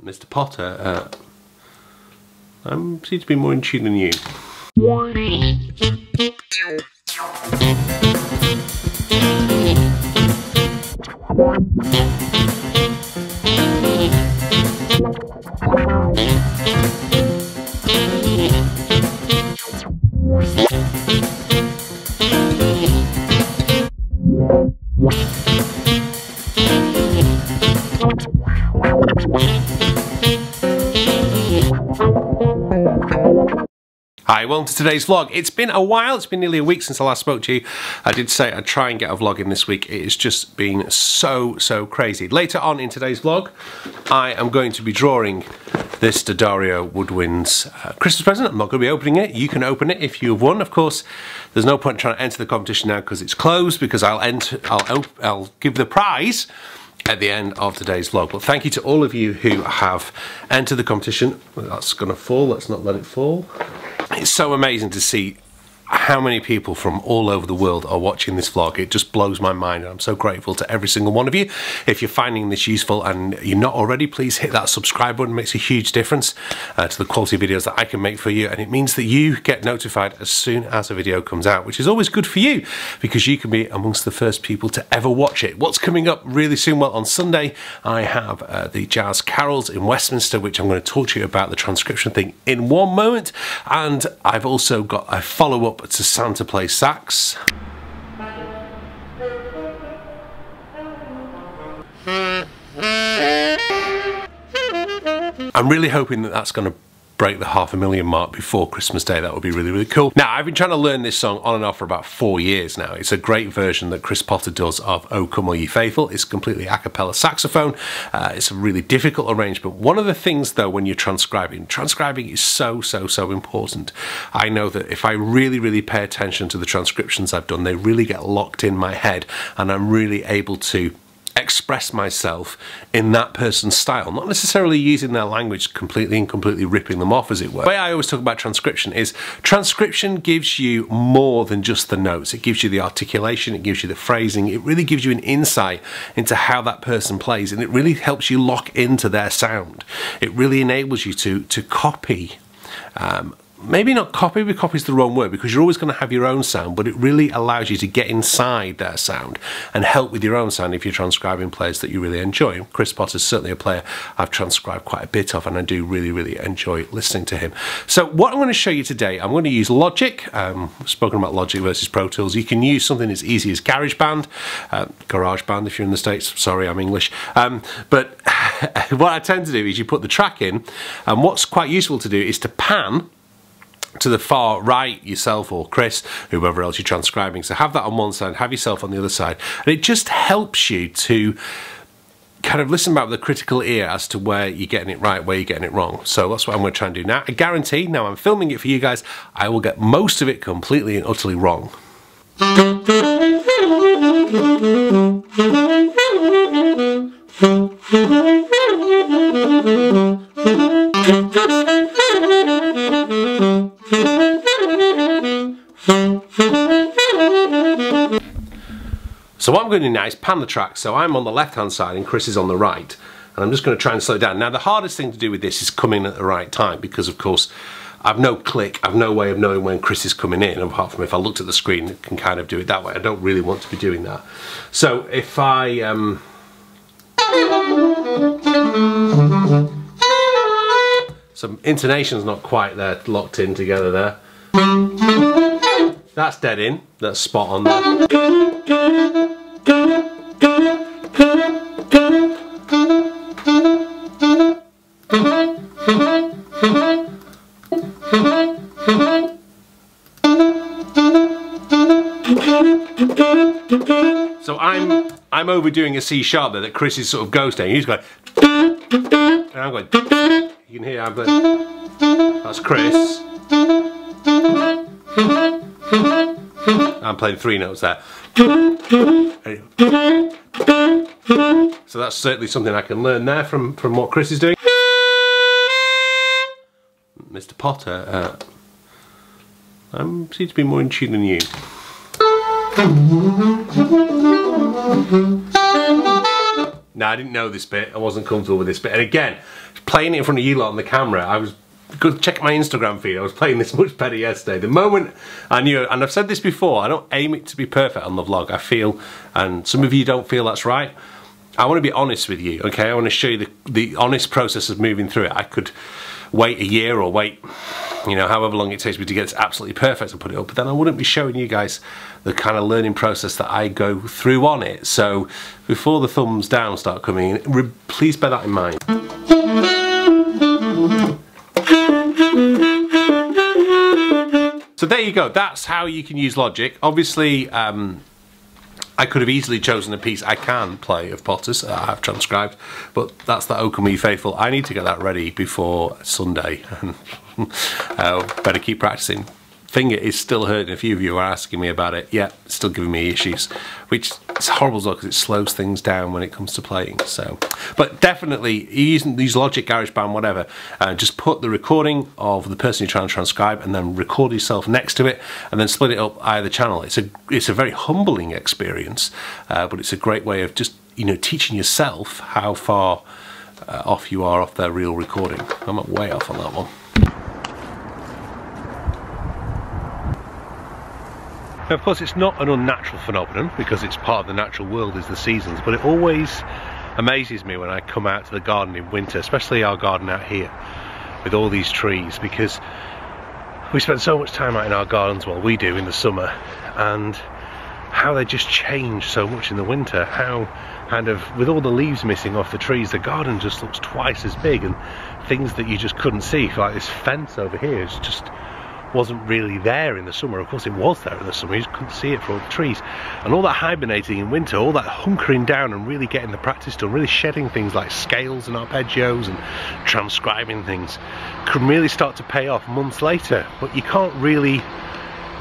Mr. Potter, I seem to be more in tune than you. Hi, welcome to today's vlog. It's been a while, it's been nearly a week since I last spoke to you. I did say I'd try and get a vlog in this week. It has just been so crazy. Later on in today's vlog, I am going to be drawing this Dario Woodwind's Christmas present. I'm not going to be opening it. You can open it if you've won. Of course, there's no point trying to enter the competition now because it's closed, because I'll give the prize at the end of today's vlog. But thank you to all of you who have entered the competition. Well, that's going to fall. Let's not let it fall. It's so amazing to see how many people from all over the world are watching this vlog. It just blows my mind, and I'm so grateful to every single one of you. If you're finding this useful and you're not already, please hit that subscribe button. It makes a huge difference to the quality of videos that I can make for you, and it means that you get notified as soon as a video comes out, which is always good for you because you can be amongst the first people to ever watch it. What's coming up really soon? Well, on Sunday I have the Jazz Carols in Westminster, which I'm going to talk to you about the transcription thing in one moment, and I've also got a follow-up to Santa Plays Sax. I'm really hoping that that's going to break the 500,000 mark before Christmas Day. That would be really cool. Now, I've been trying to learn this song on and off for about 4 years now. It's a great version that Chris Potter does of "O Come All Ye Faithful." It's completely a cappella saxophone. It's a really difficult arrangement. One of the things though, when you're transcribing is so important. I know that if I really pay attention to the transcriptions I've done, they really get locked in my head, and I'm really able to express myself in that person's style, not necessarily using their language completely ripping them off, as it were. The way I always talk about transcription is transcription gives you more than just the notes. It gives you the articulation, it gives you the phrasing, it really gives you an insight into how that person plays, and it really helps you lock into their sound. It really enables you to copy. Maybe not copy, because copy is the wrong word, because you're always going to have your own sound, but it really allows you to get inside their sound and help with your own sound if you're transcribing players that you really enjoy. Chris Potter's certainly a player I've transcribed quite a bit of, and I do really enjoy listening to him. So what I'm going to show you today, I'm going to use Logic. I've spoken about Logic versus Pro Tools. You can use something as easy as GarageBand if you're in the States. Sorry, I'm English. But what I tend to do is you put the track in, and what's quite useful to do is to pan to the far right, yourself or Chris, whoever else you're transcribing. So have that on one side, have yourself on the other side, and it just helps you to kind of listen back with a critical ear as to where you're getting it right, where you're getting it wrong. So that's what I'm going to try and do now. I guarantee, now I'm filming it for you guys, I will get most of it completely and utterly wrong. So what I'm going to do now is pan the track, so I'm on the left hand side and Chris is on the right, and I'm just going to try and slow it down. Now the hardest thing to do with this is coming at the right time, because of course I've no click, I've no way of knowing when Chris is coming in, apart from if I looked at the screen, it can kind of do it that way. I don't really want to be doing that. So if I some intonation's not quite there, locked in together there. That's dead in, that's spot on there. So I'm overdoing a C sharp there that Chris is sort of ghosting. He's going, and I'm going. You can hear I'm going. That's Chris. I'm playing 3 notes there. So that's certainly something I can learn there from what Chris is doing. Mr. Potter, I seem to be more in tune than you. Now, I didn't know this bit. I wasn't comfortable with this bit. And again, playing it in front of you lot on the camera, I was... Go check my Instagram feed. I was playing this much better yesterday. The moment I knew, and I've said this before, I don't aim it to be perfect on the vlog. I feel, and some of you don't feel that's right. I want to be honest with you, okay? I want to show you the honest process of moving through it. I could wait a year or wait, you know, however long it takes me to get it absolutely perfect and put it up, but then I wouldn't be showing you guys the kind of learning process that I go through on it. So before the thumbs down start coming in, please bear that in mind. So there you go, that's how you can use Logic. Obviously, I could have easily chosen a piece I can play of Potter's, I have transcribed, but that's the O Come Ye Faithful. I need to get that ready before Sunday. Better keep practicing. Finger is still hurting. A few of you are asking me about it. Yeah, it's still giving me issues, which is horrible as well because it slows things down when it comes to playing. So, but definitely use Logic, GarageBand, whatever. Just put the recording of the person you're trying to transcribe and then record yourself next to it, and then split it up either channel. It's a very humbling experience, but it's a great way of just, you know, teaching yourself how far off you are off their real recording. I'm way off on that one. Now, of course, it's not an unnatural phenomenon because it's part of the natural world is the seasons, but it always amazes me when I come out to the garden in winter, especially our garden out here with all these trees, because we spend so much time out in our gardens, well, we do in the summer, and how they just change so much in the winter, how kind of with all the leaves missing off the trees, the garden just looks twice as big, and things that you just couldn't see, like this fence over here, is just wasn't really there in the summer. Of course it was there in the summer, you just couldn't see it for all the trees. And all that hibernating in winter, all that hunkering down and really getting the practice done, really shedding things like scales and arpeggios and transcribing things, can really start to pay off months later, but you can't really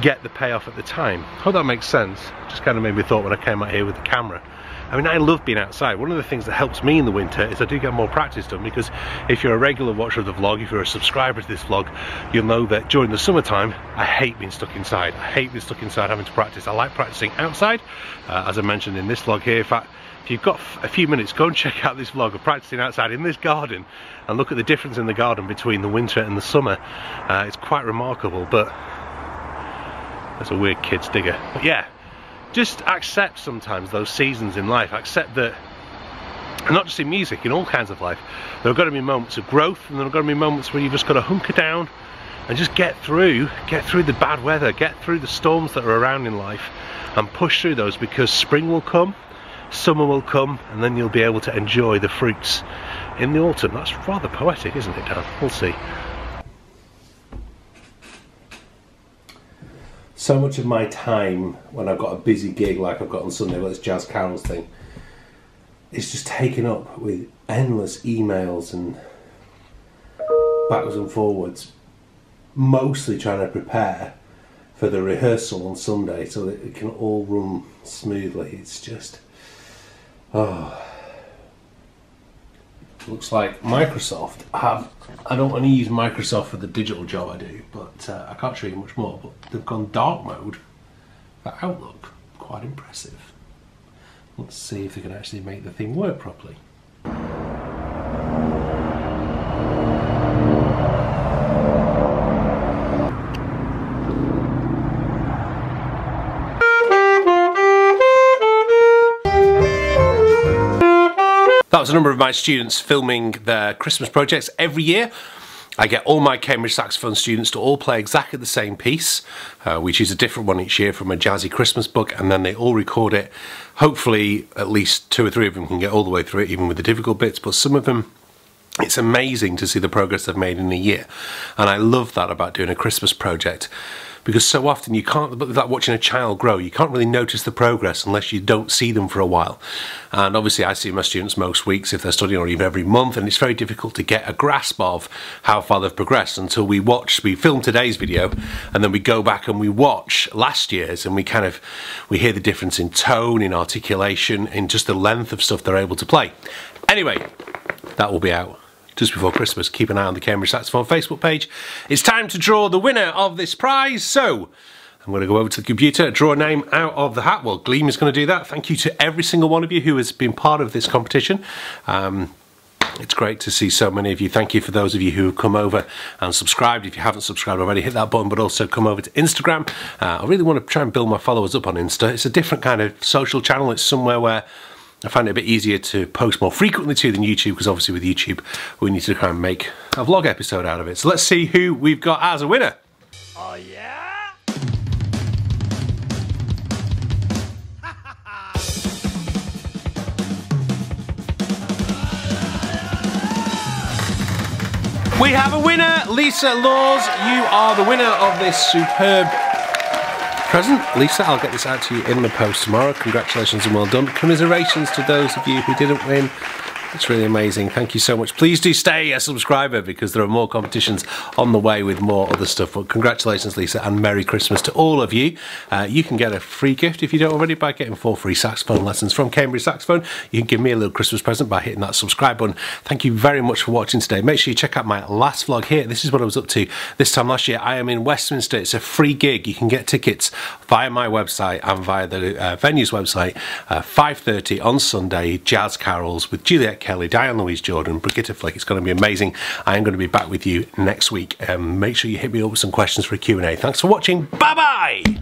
get the payoff at the time. Hope that makes sense. Just kind of made me thought when I came out here with the camera. I mean, I love being outside. One of the things that helps me in the winter is I do get more practice done, because if you're a regular watcher of the vlog, if you're a subscriber to this vlog, you'll know that during the summertime, I hate being stuck inside. I hate being stuck inside having to practice. I like practicing outside, as I mentioned in this vlog here. In fact, if you've got a few minutes, go and check out this vlog of practicing outside in this garden and look at the difference in the garden between the winter and the summer. It's quite remarkable, but that's a weird kid's digger. But yeah, just accept sometimes those seasons in life. Accept that, and not just in music, in all kinds of life, there are going to be moments of growth, and there are going to be moments where you've just got to hunker down and just get through the bad weather, get through the storms that are around in life, and push through those, because spring will come, summer will come, and then you'll be able to enjoy the fruits in the autumn. That's rather poetic, isn't it, Dan? We'll see. So much of my time when I've got a busy gig like I've got on Sunday, well, this Jazz Carols thing, is just taken up with endless emails and backwards and forwards, mostly trying to prepare for the rehearsal on Sunday so that it can all run smoothly. It's just, oh. Looks like Microsoft I don't want to use Microsoft for the digital job I do, but I can't show you much more, but they've gone dark mode for Outlook. Quite impressive. Let's see if they can actually make the thing work properly. That was a number of my students filming their Christmas projects. Every year I get all my Cambridge saxophone students to all play exactly the same piece. We choose a different one each year from a jazzy Christmas book, and then they all record it. Hopefully at least 2 or 3 of them can get all the way through it, even with the difficult bits, but some of them, it's amazing to see the progress they've made in a year. And I love that about doing a Christmas project, because so often you can't, like watching a child grow, you can't really notice the progress unless you don't see them for a while. And obviously I see my students most weeks if they're studying, or even every month, and it's very difficult to get a grasp of how far they've progressed until we film today's video, and then we go back and we watch last year's, and we hear the difference in tone, in articulation, in just the length of stuff they're able to play. Anyway, that will be out just before Christmas. Keep an eye on the Cambridge Saxophone Facebook page. It's time to draw the winner of this prize. So I'm going to go over to the computer, draw a name out of the hat. Well, Gleam is going to do that. Thank you to every single one of you who has been part of this competition. It's great to see so many of you. Thank you for those of you who have come over and subscribed. If you haven't subscribed already, hit that button, but also come over to Instagram. I really want to try and build my followers up on Insta. It's a different kind of social channel. It's somewhere where I find it a bit easier to post more frequently to than YouTube, because obviously with YouTube we need to try and make a vlog episode out of it. So let's see who we've got as a winner. Oh yeah? We have a winner, Lisa Laws. You are the winner of this superb present. Lisa, I'll get this out to you in the post tomorrow. Congratulations and well done. Commiserations to those of you who didn't win. It's really amazing. Thank you so much. Please do stay a subscriber, because there are more competitions on the way with more other stuff. But congratulations, Lisa, and Merry Christmas to all of you. You can get a free gift if you don't already by getting 4 free saxophone lessons from Cambridge Saxophone. You can give me a little Christmas present by hitting that subscribe button. Thank you very much for watching today. Make sure you check out my last vlog here. This is what I was up to this time last year. I am in Westminster. It's a free gig. You can get tickets via my website and via the venue's website. 5:30 on Sunday, jazz carols with Juliet Kelly, Diane Louise Jordan, Brigitte Flick. It's going to be amazing. I am going to be back with you next week. Make sure you hit me up with some questions for a Q&A. Thanks for watching. Bye bye.